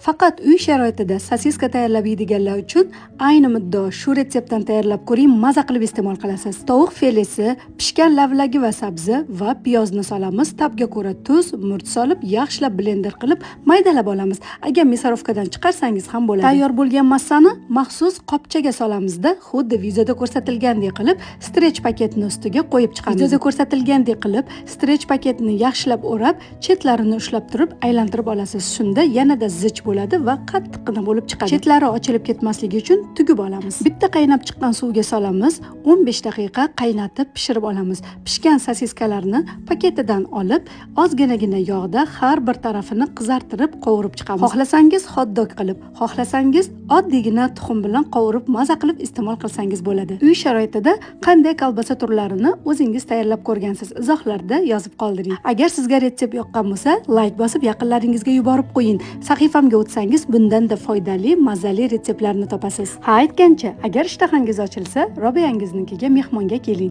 Faqat uy sharoitida sosiska tayyorlab yeydiganlar uchun ayni muddao shu retseptdan tayyorlab ko'ring, maza qilib iste'mol qilasiz. Tovuq filesi, pishgan lavlagi va sabzi va piyozni solamiz. Tabga ko'ra tuz, murch solib, yaxshilab blender qilib maydalab olamiz. Agar misarovkadan chiqarsangiz ham bo'ladi. Tayyor bo'lgan massani maxsus qopchaga solamizda, xuddi videoda ko'rsatilgandek qilib strech paketni ustiga qo'yib chiqamiz. Videoda ko'rsatilgandek qilib strech paketni yaxshilab o'rab, chetlarini ushlab turib aylantirib olasiz. Shunda yanada zich bo'ladi va qattiqqina bo'lib chiqadi. Chetlari ochilib ketmasligi uchun tugib olamiz. Bitta qaynab chiqqan suvga solamiz, 15 daqiqa qaynatib pishirib olamiz. Pishgan sosiskalarni paketidan olib, ozginagina yog'da har bir tarafini qizartirib qovurib chiqamiz. Xohlasangiz hot-dog qilib, xohlasangiz oddiygina tuxum bilan qovurib maza qilib iste'mol qilsangiz bo'ladi. Uy sharoitida qanday kolbasa turlarini o'zingiz tayyorlab ko'rgansiz? Izohlarda yozib qoldiring. Agar sizga retsept yoqqan bo'lsa, like bosib yaqinlaringizga yuborib qo'ying. Sahifamga o'tsangiz bundan-da foydali, mazali retseptlarni topasiz. Ha, aytgancha, agar ishtahangiz ochilsa, Robiyangiznikiga mehmonga keling.